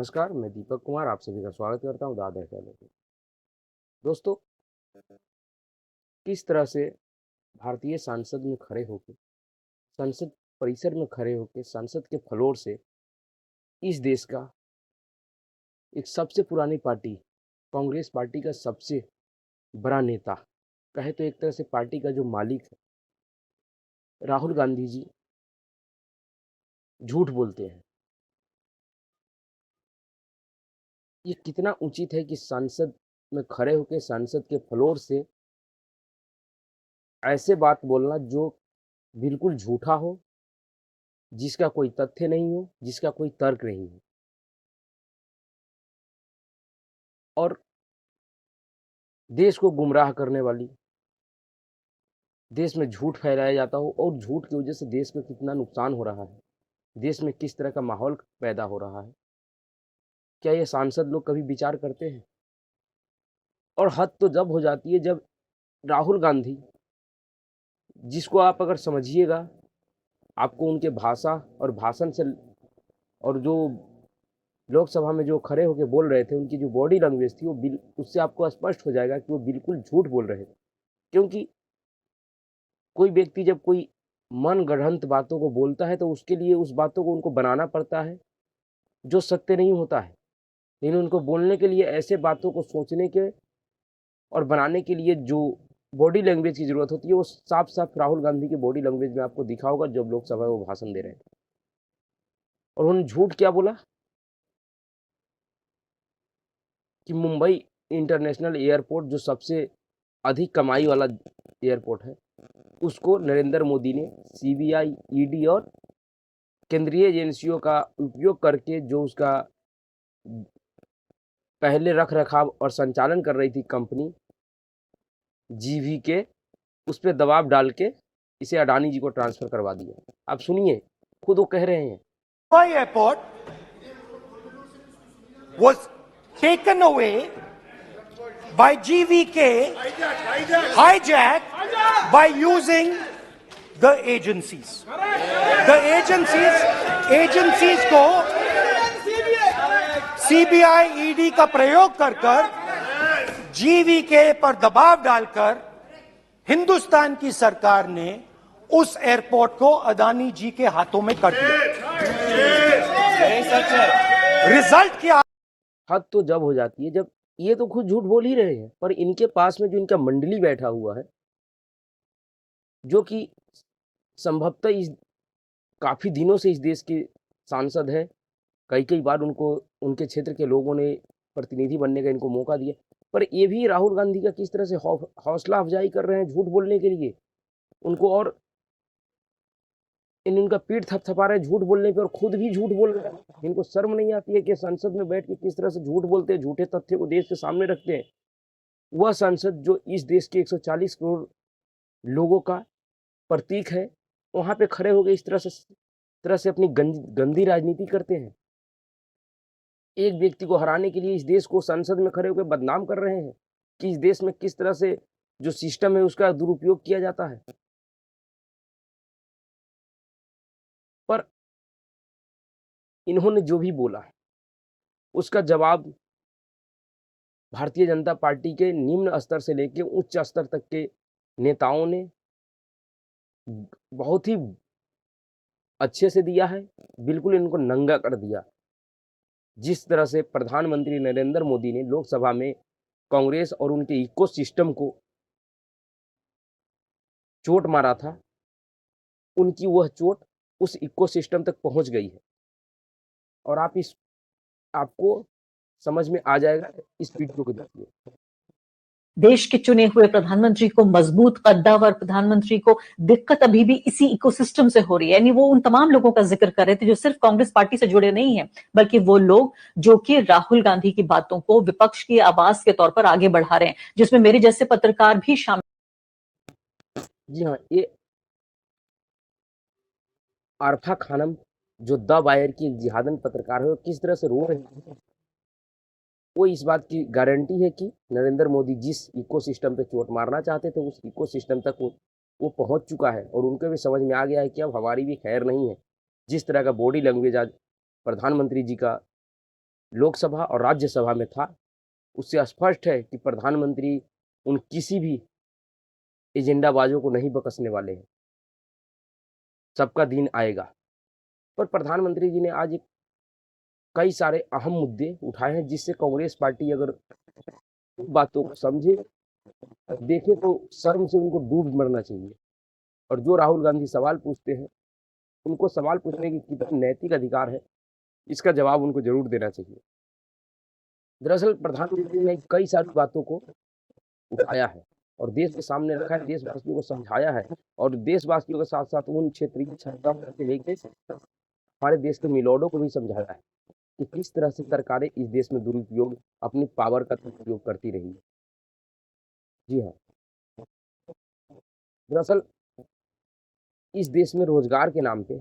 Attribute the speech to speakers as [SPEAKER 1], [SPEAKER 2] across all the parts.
[SPEAKER 1] नमस्कार, मैं दीपक कुमार आप सभी का स्वागत करता हूँ दादा चैनल पे। दोस्तों, किस तरह से भारतीय संसद में खड़े होके, संसद परिसर में खड़े होके, संसद के फ्लोर से इस देश का एक सबसे पुरानी पार्टी, कांग्रेस पार्टी का सबसे बड़ा नेता, कहे तो एक तरह से पार्टी का जो मालिक है, राहुल गांधी जी झूठ बोलते हैं। ये कितना उचित है कि संसद में खड़े होके संसद के फ्लोर से ऐसे बात बोलना जो बिल्कुल झूठा हो, जिसका कोई तथ्य नहीं हो, जिसका कोई तर्क नहीं हो और देश को गुमराह करने वाली, देश में झूठ फैलाया जाता हो और झूठ की वजह से देश में कितना नुकसान हो रहा है, देश में किस तरह का माहौल पैदा हो रहा है, क्या ये सांसद लोग कभी विचार करते हैं? और हद तो जब हो जाती है जब राहुल गांधी, जिसको आप अगर समझिएगा, आपको उनके भाषा और भाषण से और जो लोकसभा में जो खड़े होकर बोल रहे थे, उनकी जो बॉडी लैंग्वेज थी, वो उससे आपको स्पष्ट हो जाएगा कि वो बिल्कुल झूठ बोल रहे थे। क्योंकि कोई व्यक्ति जब कोई मन गढ़ंत बातों को बोलता है तो उसके लिए उस बातों को उनको बनाना पड़ता है जो सत्य नहीं होता है, लेकिन उनको बोलने के लिए ऐसे बातों को सोचने के और बनाने के लिए जो बॉडी लैंग्वेज की जरूरत होती है, वो साफ साफ राहुल गांधी की बॉडी लैंग्वेज में आपको दिखा होगा जब लोकसभा में वो भाषण दे रहे थे। और उन्होंने झूठ क्या बोला कि मुंबई इंटरनेशनल एयरपोर्ट, जो सबसे अधिक कमाई वाला एयरपोर्ट है, उसको नरेंद्र मोदी ने सीबीआई, ईडी और केंद्रीय एजेंसियों का उपयोग करके जो उसका पहले रख रखाव और संचालन कर रही थी कंपनी जीवी के, उस पर दबाव डाल के इसे अडानी जी को ट्रांसफर करवा दिया। आप सुनिए, खुद वो कह रहे हैं।
[SPEAKER 2] Mumbai airport was taken away by GVK, hijacked by using the agencies. The agencies को सीबीआई, ईडी का प्रयोग कर जीवीके पर दबाव डालकर हिंदुस्तान की सरकार ने उस एयरपोर्ट को अदानी जी के हाथों में कर दिया। रिजल्ट क्या?
[SPEAKER 1] हद तो जब हो जाती है जब ये तो खुद झूठ बोल ही रहे हैं, पर इनके पास में जो इनका मंडली बैठा हुआ है, जो कि संभवतः इस काफी दिनों से इस देश के सांसद है, कई बार उनको उनके क्षेत्र के लोगों ने प्रतिनिधि बनने का इनको मौका दिया, पर ये भी राहुल गांधी का किस तरह से हौसला अफजाई कर रहे हैं झूठ बोलने के लिए उनको, और इनका पीठ थपथपा रहे हैं झूठ बोलने पे और खुद भी झूठ बोल रहे हैं। इनको शर्म नहीं आती है कि संसद में बैठ के किस तरह से झूठ बोलते हैं, झूठे तथ्य को देश के सामने रखते हैं। वह संसद जो इस देश के 140 करोड़ लोगों का प्रतीक है, वहां पे खड़े हो गए इस तरह से अपनी गंदी राजनीति करते हैं। एक व्यक्ति को हराने के लिए इस देश को संसद में खड़े होकर बदनाम कर रहे हैं कि इस देश में किस तरह से जो सिस्टम है उसका दुरुपयोग किया जाता है। पर इन्होंने जो भी बोला उसका जवाब भारतीय जनता पार्टी के निम्न स्तर से लेकर उच्च स्तर तक के नेताओं ने बहुत ही अच्छे से दिया है, बिल्कुल इनको नंगा कर दिया। जिस तरह से प्रधानमंत्री नरेंद्र मोदी ने लोकसभा में कांग्रेस और उनके इकोसिस्टम को चोट मारा था, उनकी वह चोट उस इकोसिस्टम तक पहुंच गई है और आपको समझ में आ जाएगा इस वीडियो को देखिए।
[SPEAKER 3] देश के चुने हुए प्रधानमंत्री को, मजबूत कद्दावर प्रधानमंत्री को दिक्कत अभी भी इसी इकोसिस्टम से हो रही है। यानी वो उन तमाम लोगों का जिक्र कर रहे थे जो सिर्फ कांग्रेस पार्टी से जुड़े नहीं हैं, बल्कि वो लोग जो कि राहुल गांधी की बातों को विपक्ष की आवाज के तौर पर आगे बढ़ा रहे हैं, जिसमें मेरे जैसे पत्रकार भी शामिल।
[SPEAKER 1] जी हाँ, ये आरफा खानम जो द वायर की जिहादन पत्रकार है, वो किस तरह से रो रहे हैं, वो इस बात की गारंटी है कि नरेंद्र मोदी जिस इकोसिस्टम पे चोट मारना चाहते थे उस इकोसिस्टम तक वो पहुंच चुका है और उनको भी समझ में आ गया है कि अब हमारी भी खैर नहीं है। जिस तरह का बॉडी लैंग्वेज आज प्रधानमंत्री जी का लोकसभा और राज्यसभा में था, उससे स्पष्ट है कि प्रधानमंत्री उन किसी भी एजेंडाबाजों को नहीं बख्शने वाले हैं। सबका दिन आएगा। पर प्रधानमंत्री जी ने आज एक कई सारे अहम मुद्दे उठाए हैं, जिससे कांग्रेस पार्टी अगर बातों को समझे, देखे तो शर्म से उनको डूब मरना चाहिए। और जो राहुल गांधी सवाल पूछते हैं, उनको सवाल पूछने की कितना नैतिक अधिकार है, इसका जवाब उनको ज़रूर देना चाहिए। दरअसल प्रधानमंत्री ने कई सारी बातों को उठाया है और देश के सामने रखा है, देशवासियों को समझाया है और देशवासियों के साथ-साथ उन क्षेत्रीय क्षमताओं से लेके हमारे देश के मिलोडों को भी समझाया है कि किस तरह से सरकारें इस देश में दुरुपयोग अपनी पावर का दुरुपयोग करती रही है। जी हाँ, दरअसल इस देश में रोजगार के नाम पे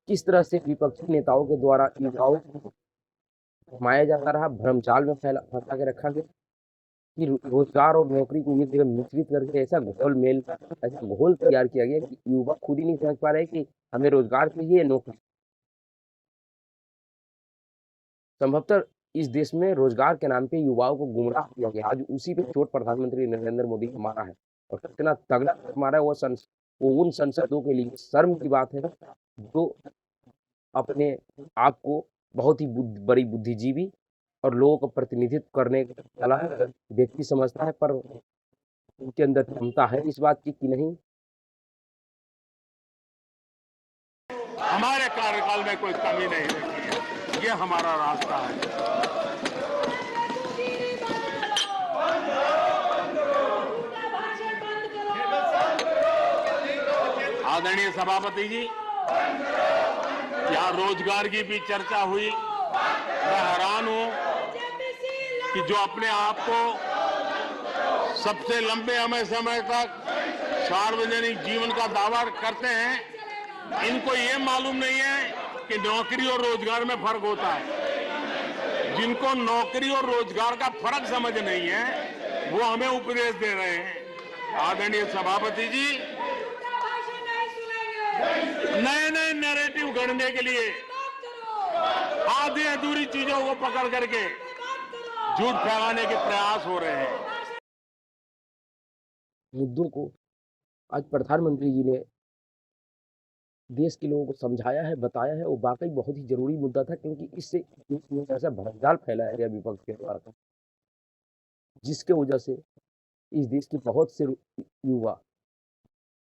[SPEAKER 1] किस तरह से विपक्षी नेताओं के द्वारा युवाओं को घुमाया जाता रहा, भ्रमजाल में फंसा के रखा गया कि रोजगार और नौकरी को एक जगह मिश्रित करके ऐसा घोल तैयार किया गया कि युवा खुद ही नहीं समझ पा रहे कि हमें रोजगार चाहिए या नौकरी। संभवतः इस देश में रोजगार के नाम पे युवाओं को गुमराह किया गया। आज उसी पे चोट प्रधानमंत्री नरेंद्र मोदी को मारा है और कितना तगड़ा मारा है वो उन सांसदों के लिए शर्म की बात है जो अपने आप को बहुत ही बड़ी बुद्धिजीवी और लोगों का प्रतिनिधित्व करने वाला व्यक्ति समझता है, पर उनके अंदर क्षमता है इस बात की कि नहीं।
[SPEAKER 4] हमारे कार्यकाल में कोई कमी नहीं रखी है, ये हमारा रास्ता है। आदरणीय सभापति जी, यहाँ रोजगार की भी चर्चा हुई। मैं हैरान हूं कि जो अपने आप को सबसे लंबे समय तक सार्वजनिक जीवन का दावा करते हैं, इनको ये मालूम नहीं है कि नौकरी और रोजगार में फर्क होता है। जिनको नौकरी और रोजगार का फर्क समझ नहीं है, वो हमें उपदेश दे रहे हैं। आदरणीय सभापति जी, नए नए नैरेटिव गढ़ने के लिए आधी अधूरी चीजों को पकड़ करके झूठ फैलाने के प्रयास हो रहे हैं।
[SPEAKER 1] मुद्दों को आज प्रधानमंत्री जी ने देश के लोगों को समझाया है, बताया है। वो वाकई बहुत ही जरूरी मुद्दा था, क्योंकि इससे ऐसा भ्रमजाल फैलाया गया विपक्ष के द्वारा, जिसके वजह से इस देश के बहुत से युवा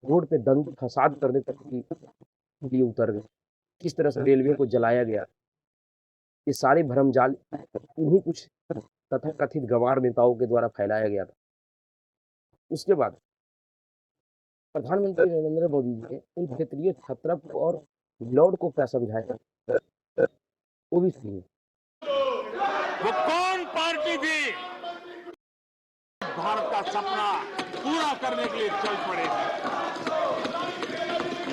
[SPEAKER 1] रोड पे दंगे फसाद करने तक के लिए उतर गए। किस तरह से रेलवे को जलाया गया, ये सारे भ्रमजाल इन्हीं कुछ तथाकथित गंवार नेताओं के द्वारा फैलाया गया था। उसके बाद प्रधानमंत्री नरेंद्र मोदी जी ने उन क्षेत्रीय छत्रप को और लॉर्ड को क्या समझाया, वो भी सुनिए।
[SPEAKER 4] वो कौन पार्टी थी भारत का सपना पूरा करने के लिए चल पड़े थे,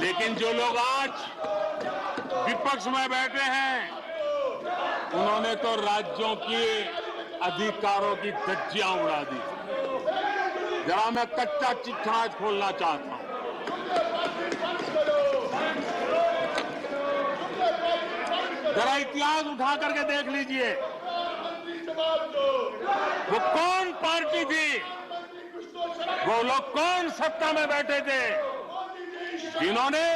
[SPEAKER 4] लेकिन जो लोग आज विपक्ष में बैठे हैं, उन्होंने तो राज्यों के अधिकारों की धज्जियां उड़ा दी। जरा मैं कच्चा चिट्ठा आज खोलना चाहता हूं। जरा इतिहास उठा करके देख लीजिए, वो कौन पार्टी थी, वो लोग कौन सत्ता में बैठे थे, जिन्होंने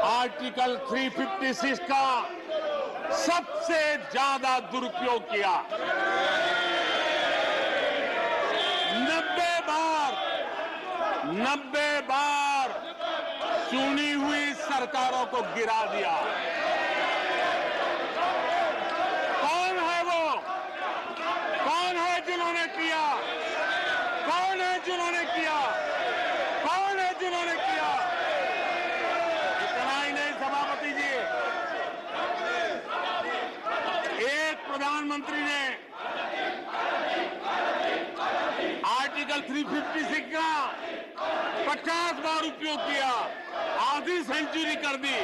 [SPEAKER 4] आर्टिकल 356 का सबसे ज्यादा दुरुपयोग किया। 90 बार चुनी हुई सरकारों को गिरा दिया। कौन है वो? कौन है जिन्होंने किया? कौन है जिन्होंने किया? कौन है जिन्होंने किया? इतना ही नहीं सभापति जी, एक प्रधानमंत्री ने आर्टिकल 356 का 50 बार उपयोग किया, आधी सेंचुरी कर दी।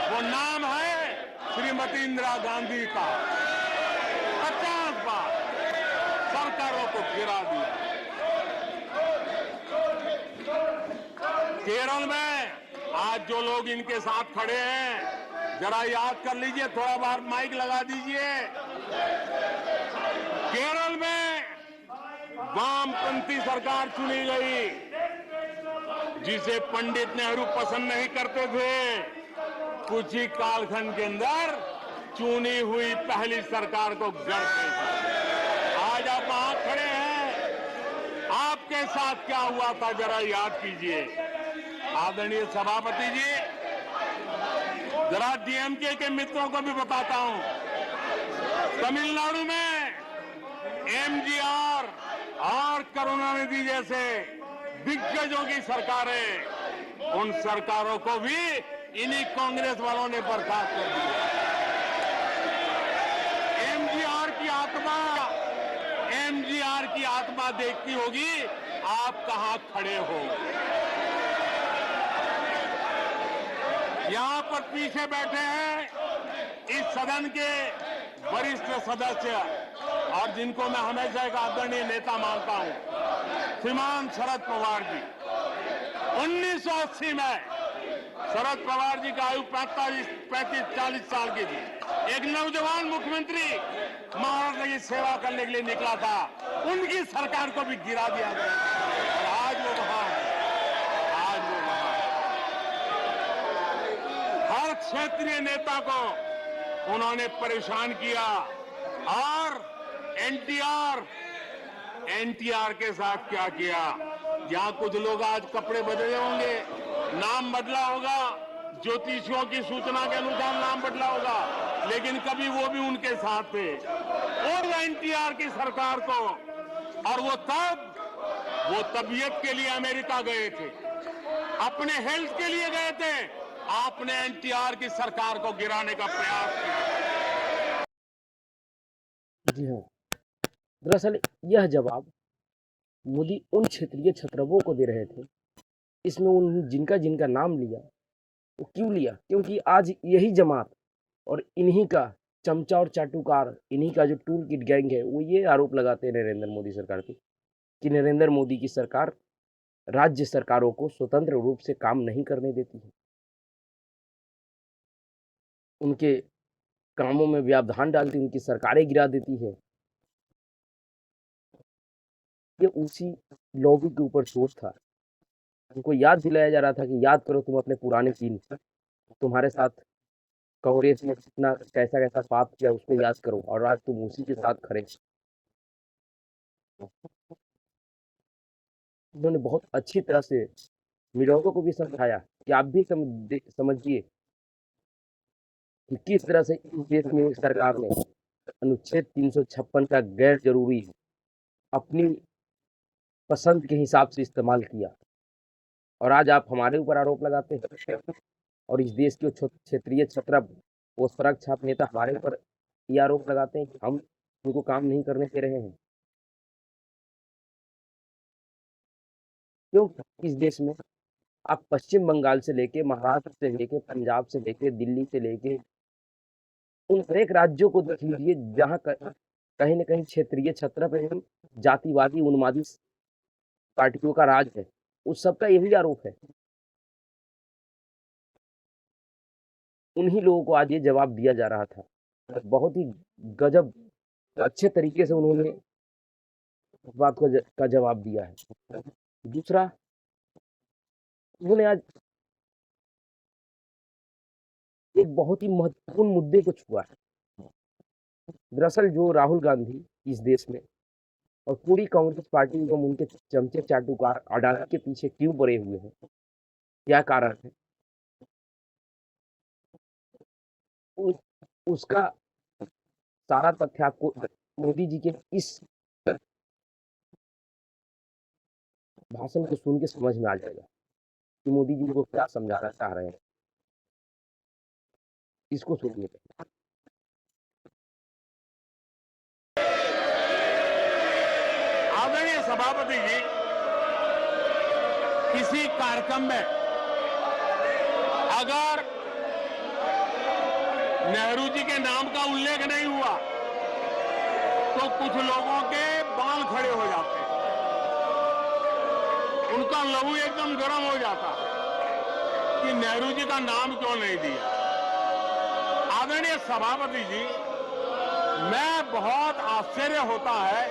[SPEAKER 4] वो नाम है श्रीमती इंदिरा गांधी का। 50 बार सरकारों को गिरा दिया। केरल में आज जो लोग इनके साथ खड़े हैं, जरा याद कर लीजिए, थोड़ा बार माइक लगा दीजिए। केरल में वामपंथी सरकार चुनी गई, जिसे पंडित नेहरू पसंद नहीं करते थे। कुछ ही कालखंड के अंदर चुनी हुई पहली सरकार को गढ़ते थे। आज आप वहां खड़े हैं, आपके साथ क्या हुआ था जरा याद कीजिए। आदरणीय सभापति जी, जरा डीएमके के मित्रों को भी बताता हूं, तमिलनाडु में एमजीआर और करुणानिधि जैसे दिग्गजों की सरकारें, उन सरकारों को भी इन्हीं कांग्रेस वालों ने बर्खास्त कर दिया। एमजीआर की आत्मा देखती होगी आप कहां खड़े हो। यहां पर पीछे बैठे हैं इस सदन के वरिष्ठ सदस्य और जिनको मैं हमेशा एक आदरणीय नेता मानता हूं, श्रीमान शरद पवार जी। 1980 में शरद पवार जी का आयु 35-40 साल की थी। एक नौजवान मुख्यमंत्री महाराष्ट्र की सेवा करने के लिए निकला था, उनकी सरकार को भी गिरा दिया गया और आज वो वहां है। हर क्षेत्रीय नेता को उन्होंने परेशान किया और एनटीआर के साथ क्या किया। यहां कुछ लोग आज कपड़े बदले होंगे, नाम बदला होगा, ज्योतिषियों की सूचना के अनुसार नाम बदला होगा, लेकिन कभी वो भी उनके साथ थे और एनटीआर की सरकार को, और वो तबीयत के लिए अमेरिका गए थे, अपने हेल्थ के लिए गए थे। आपने एनटीआर की सरकार को गिराने का प्रयास किया।
[SPEAKER 1] जी हाँ, दरअसल यह जवाब मोदी उन क्षेत्रीय छत्रवों को दे रहे थे। इसमें उन जिनका जिनका नाम लिया, वो क्यों लिया? क्योंकि आज यही जमात और इन्हीं का चमचा और चाटुकार, इन्हीं का जो टूल किट गैंग है, वो ये आरोप लगाते हैं नरेंद्र मोदी सरकार पे कि नरेंद्र मोदी की सरकार राज्य सरकारों को स्वतंत्र रूप से काम नहीं करने देती है, उनके कामों में व्यवधान डालती, उनकी सरकारें गिरा देती है। ये उसी लॉबी के ऊपर शोध था। उनको याद दिलाया जा रहा था कि याद करो तुम अपने पुराने दिन, तुम्हारे साथ कांग्रेस ने कितना कैसा कैसा पाप किया उसको याद करो, और आज तुम उसी के साथ खड़े। उन्होंने बहुत अच्छी तरह से मीडिया को भी समझाया कि आप भी समझिए कि किस तरह से इस देश में सरकार ने अनुच्छेद 356 का गैर जरूरी अपनी पसंद के हिसाब से इस्तेमाल किया, और आज आप हमारे ऊपर आरोप लगाते हैं और इस देश के क्षेत्रीय छत्रप वो सड़क छाप नेता हमारे ऊपर ये आरोप लगाते हैं कि हम उनको काम नहीं करने दे रहे हैं। क्यों? इस देश में आप पश्चिम बंगाल से लेके, महाराष्ट्र से लेके, पंजाब से लेके, दिल्ली से लेके उन हर एक राज्यों को देख लीजिए जहाँ कहीं न कहीं क्षेत्रीय छत्रप एवं जातिवादी उन्मादी पार्टियों का राज है, उस सबका यही आरोप है। उन्हीं लोगों को आज ये जवाब दिया जा रहा था। बहुत ही गजब अच्छे तरीके से उन्होंने इस बात का जवाब दिया है। दूसरा, उन्होंने आज एक बहुत ही महत्वपूर्ण मुद्दे को छुआ है। दरअसल जो राहुल गांधी इस देश में और पूरी कांग्रेस पार्टी को उनके चमचे चाटुकार अडानी के पीछे क्यों पड़े हुए हैं, क्या कारण है, उसका सारा तथ्य आपको मोदी जी के इस भाषण को सुन के समझ में आ जाएगा कि मोदी जी को क्या समझाना चाह रहे हैं। इसको सुनिए।
[SPEAKER 4] आदरणीय सभापति जी, किसी कार्यक्रम में अगर नेहरू जी के नाम का उल्लेख नहीं हुआ तो कुछ लोगों के बाल खड़े हो जाते हैं, उनका लहू एकदम गर्म हो जाता कि नेहरू जी का नाम क्यों नहीं दिया। आदरणीय सभापति जी, मैं बहुत आश्चर्य होता है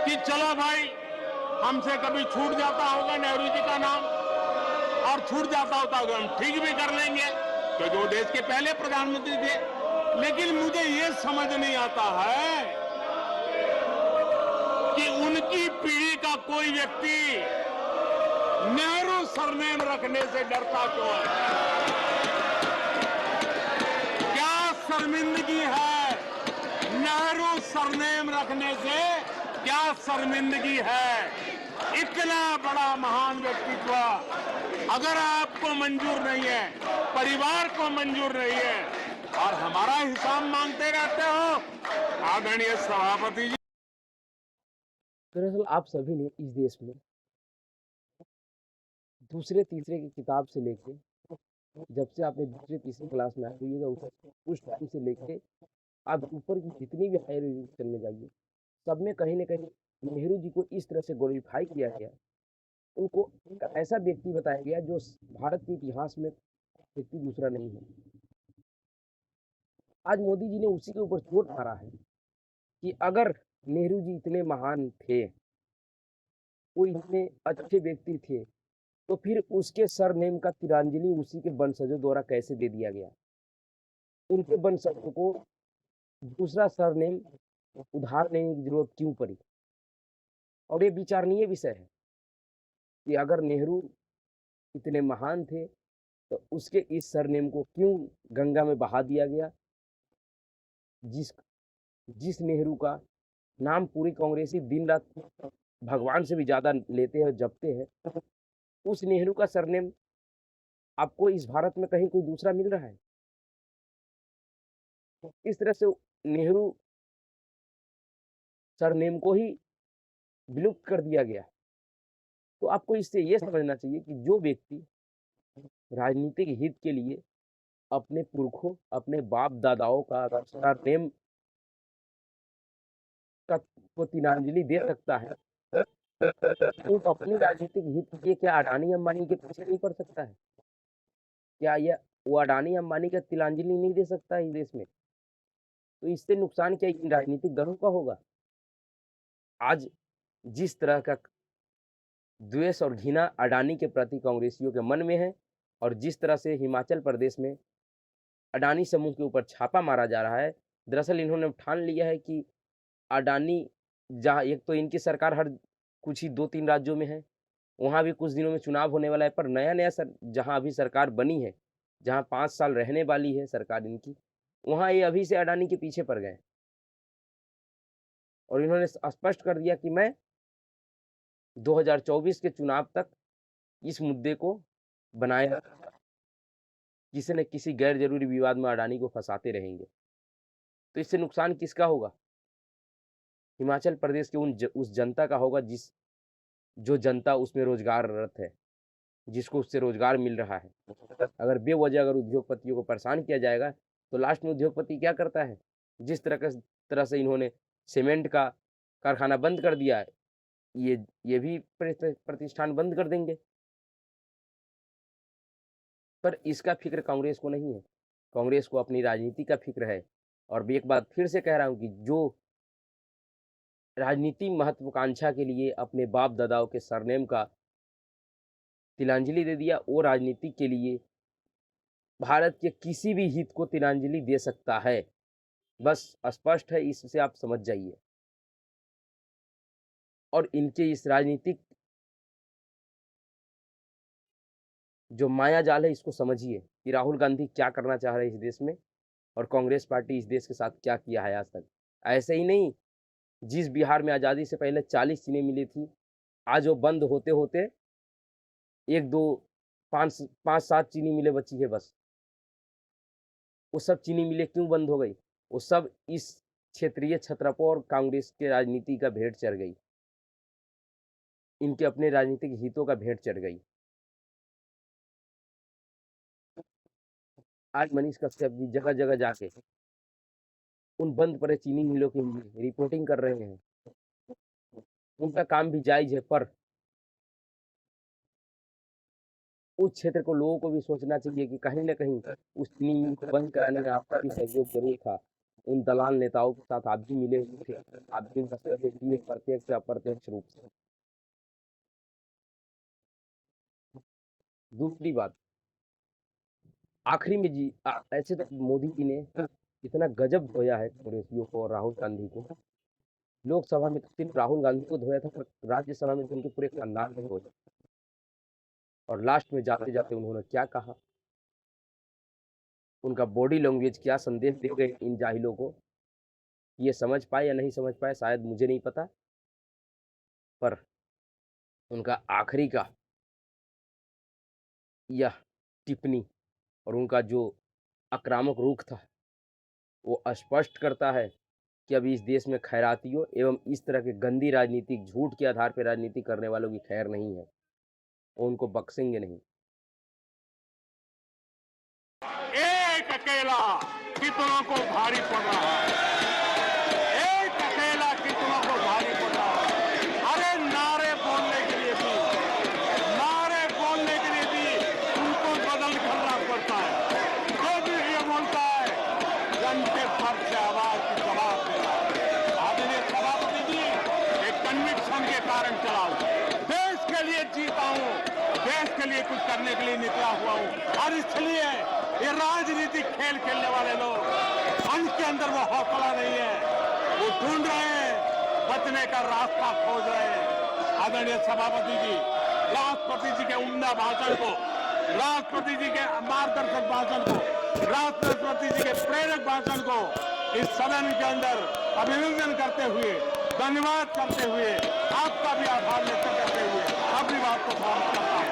[SPEAKER 4] कि चलो भाई, हमसे कभी छूट जाता होगा नेहरू जी का नाम, और छूट जाता होता होगा हम ठीक भी कर लेंगे, क्योंकि वो देश के पहले प्रधानमंत्री थे। लेकिन मुझे ये समझ नहीं आता है कि उनकी पीढ़ी का कोई व्यक्ति नेहरू सरनेम रखने से डरता क्यों है? क्या शर्मिंदगी है नेहरू सरनेम रखने से? क्या शर्मिंदगी है? इतना बड़ा महान व्यक्तित्व अगर आपको मंजूर नहीं है, परिवार को मंजूर नहीं है, और हमारा हिसाब मांगते रहते हो, आदरणीय सभापति जी।
[SPEAKER 1] दरअसल आप सभी ने इस देश में दूसरे तीसरे की किताब से लेके, जब से आपने दूसरे तीसरे क्लास में आए हुई है, उस टाइम से लेके आप ऊपर की जितनी भी हायर एजुकेशन में जाइए, सब में कहीं ना कहीं नेहरू जी को इस तरह से ग्लोरीफाई किया गया, उनको एक ऐसा व्यक्ति बताया गया जो भारत के इतिहास में व्यक्ति दूसरा नहीं है। आज मोदी जी ने उसी के ऊपर चोट मारा है कि अगर नेहरू जी इतने महान थे, वो इतने अच्छे व्यक्ति थे, तो फिर उसके सरनेम का तिलांजलि उसी के वंशजों द्वारा कैसे दे दिया गया? उनके वंशजों को दूसरा सरनेम उधार लेने की जरूरत क्यों पड़ी? और ये विचारणीय विषय है कि अगर नेहरू इतने महान थे, तो उसके इस सरनेम को क्यों गंगा में बहा दिया गया? जिस जिस नेहरू का नाम पूरी कांग्रेसी दिन रात भगवान से भी ज्यादा लेते हैं, जपते हैं, उस नेहरू का सरनेम आपको इस भारत में कहीं कोई दूसरा मिल रहा है? इस तरह से नेहरू सरनेम को ही विलुप्त कर दिया गया। तो आपको इससे ये समझना चाहिए कि जो व्यक्ति राजनीतिक हित के लिए अपने पुरखों, अपने बाप दादाओं का सरनेम का को तिलांजलि दे सकता है, तो अपनी राजनीतिक हित के लिए क्या अडानी अंबानी के पीछे नहीं पड़ सकता है? क्या यह वो अडानी अंबानी का तिलांजलि नहीं दे सकता है इस देश में? तो इससे नुकसान क्या इन राजनीतिक दलों का होगा? आज जिस तरह का द्वेष और घृणा अडानी के प्रति कांग्रेसियों के मन में है, और जिस तरह से हिमाचल प्रदेश में अडानी समूह के ऊपर छापा मारा जा रहा है, दरअसल इन्होंने ठान लिया है कि अडानी, जहाँ एक तो इनकी सरकार हर कुछ ही 2-3 राज्यों में है, वहाँ भी कुछ दिनों में चुनाव होने वाला है, पर नया-नया जहाँ अभी सरकार बनी है, जहाँ 5 साल रहने वाली है सरकार इनकी, वहाँ ये अभी से अडानी के पीछे पड़ गए। और इन्होंने स्पष्ट कर दिया कि मैं 2024 के चुनाव तक इस मुद्दे को बनाए रखूंगा, किसी न किसी गैर जरूरी विवाद में अडानी को फंसाते रहेंगे। तो इससे नुकसान किसका होगा? हिमाचल प्रदेश के उस जनता का होगा जो जनता उसमें रोजगाररत है, जिसको उससे रोजगार मिल रहा है। अगर बेवजह अगर उद्योगपतियों को परेशान किया जाएगा, तो लास्ट में उद्योगपति क्या करता है? जिस तरह से इन्होंने सीमेंट का कारखाना बंद कर दिया है, ये भी प्रतिष्ठान बंद कर देंगे। पर इसका फिक्र कांग्रेस को नहीं है। कांग्रेस को अपनी राजनीति का फिक्र है। और एक बात फिर से कह रहा हूं कि जो राजनीति महत्वाकांक्षा के लिए अपने बाप दादाओं के सरनेम का तिलांजलि दे दिया, वो राजनीति के लिए भारत के किसी भी हित को तिलांजलि दे सकता है। बस स्पष्ट है, इससे आप समझ जाइए। और इनके इस राजनीतिक जो माया जाल है, इसको समझिए कि राहुल गांधी क्या करना चाह रहे हैं इस देश में, और कांग्रेस पार्टी इस देश के साथ क्या किया है आज तक। ऐसे ही नहीं, जिस बिहार में आज़ादी से पहले 40 चीनी मिली थी, आज वो बंद होते होते 1, 2, 5, 7 चीनी मिलें बची है बस। वो सब चीनी मिलें क्यों बंद हो गई? वो सब इस क्षेत्रीय छत्रपों और कांग्रेस के राजनीति का भेंट चढ़ गई, इनके अपने राजनीतिक हितों का भेंट चढ़ गई। आज मनीष कश्यप जी जगह जगह जाके उन बंद पड़े चीनी मिलों की रिपोर्टिंग कर रहे हैं। उनका काम भी जायज है, पर उस क्षेत्र को लोगों को भी सोचना चाहिए कि कहीं न कहीं उस चीनी मिल को बंद कराने में आपका भी सहयोग ज़रूर था। उन दलाल नेताओं के साथ आप भी मिले हुए थे। आप भी उनका सहयोग दिए प्रत्यक्ष या अप्रत्यक्ष रूप से। दूसरी बात, आखिरी में ऐसे तो मोदी जी ने इतना गजब धोया है कांग्रेसियों को और राहुल गांधी को। लोकसभा में तो सिर्फ राहुल गांधी को धोया था, पर राज्यसभा में तो उनके पूरे खानदान को धोया। और लास्ट में जाते-जाते उन्होंने क्या कहा? उनका बॉडी लैंग्वेज क्या संदेश दे गए इन जाहिलों को? ये समझ पाए या नहीं समझ पाए शायद मुझे नहीं पता। पर उनका आखिरी का यह टिप्पणी और उनका जो आक्रामक रुख था, वो स्पष्ट करता है कि अभी इस देश में खैरातियों एवं इस तरह के गंदी राजनीतिक झूठ के आधार पर राजनीति करने वालों की खैर नहीं है। वो उनको बख्शेंगे नहीं।
[SPEAKER 4] एक अकेला कितनों को भारी पड़ रहा है, एक अकेला कितनों को भारी पड़ रहा है। अरे नारे बोलने के लिए भी उनको बदल करना पड़ता है। जो भी ये बोलता है घंटे भर से आवाज की जवाब देना है। आदरणीय सभापति जी, एक कन्विक्शन के कारण चला हूं, देश के लिए जीता हूं, देश के लिए कुछ करने के लिए निकला हुआ हूं। और इसलिए ये राजनीतिक खेल खेलने वाले लोग, उनके अंदर वो हौसला नहीं है। वो ढूंढ रहे हैं, बचने का रास्ता खोज रहे हैं। आदरणीय सभापति जी, राष्ट्रपति जी के उम्दा भाषण को, राष्ट्रपति जी के मार्गदर्शक भाषण को, राष्ट्रपति जी के प्रेरक भाषण को इस सदन के अंदर अभिनंदन करते हुए, धन्यवाद करते हुए, आपका भी आभार व्यक्त करते हुए अपनी बात को समाप्त करता हूं।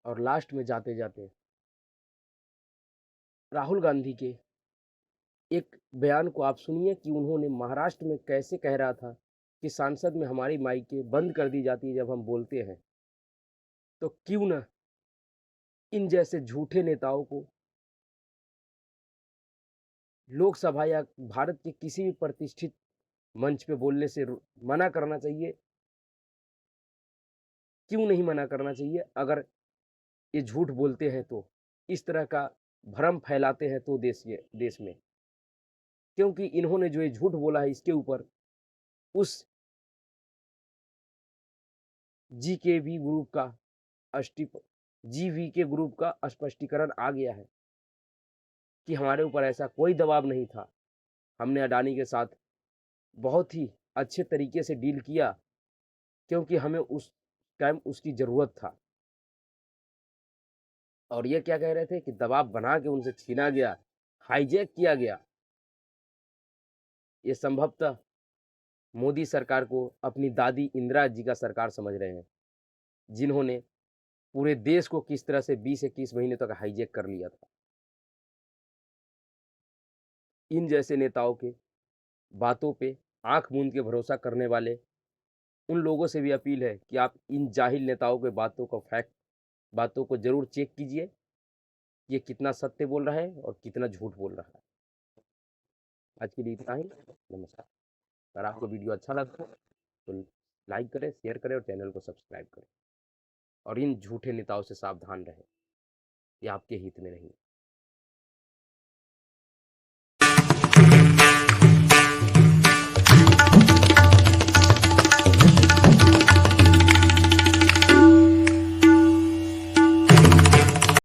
[SPEAKER 1] और लास्ट में जाते-जाते राहुल गांधी के एक बयान को आप सुनिए कि उन्होंने महाराष्ट्र में कैसे कह रहा था कि संसद में हमारी माइकें बंद कर दी जाती है जब हम बोलते हैं। तो क्यों ना इन जैसे झूठे नेताओं को लोकसभा या भारत के किसी भी प्रतिष्ठित मंच पे बोलने से मना करना चाहिए। क्यों नहीं मना करना चाहिए? अगर ये झूठ बोलते हैं तो, इस तरह का भ्रम फैलाते हैं तो देश में। क्योंकि इन्होंने जो ये झूठ बोला है इसके ऊपर उस जीकेवी ग्रुप का जीवीके ग्रुप का स्पष्टीकरण आ गया है कि हमारे ऊपर ऐसा कोई दबाव नहीं था। हमने अडानी के साथ बहुत ही अच्छे तरीके से डील किया क्योंकि हमें उस टाइम उसकी ज़रूरत था। और ये क्या कह रहे थे कि दबाव बना के उनसे छीना गया, हाईजैक किया गया। ये संभवतः मोदी सरकार को अपनी दादी इंदिरा जी का सरकार समझ रहे हैं, जिन्होंने पूरे देश को किस तरह से 20-21 महीने तक हाईजैक कर लिया था। इन जैसे नेताओं के बातों पे आंख मूंद के भरोसा करने वाले उन लोगों से भी अपील है कि आप इन जाहिल नेताओं के बातों को जरूर चेक कीजिए, ये कितना सत्य बोल रहा है और कितना झूठ बोल रहा है। आज के लिए इतना ही। नमस्कार। अगर आपको वीडियो अच्छा लगा तो लाइक करें, शेयर करें और चैनल को सब्सक्राइब करें। और इन झूठे नेताओं से सावधान रहें, ये आपके हित में नहीं।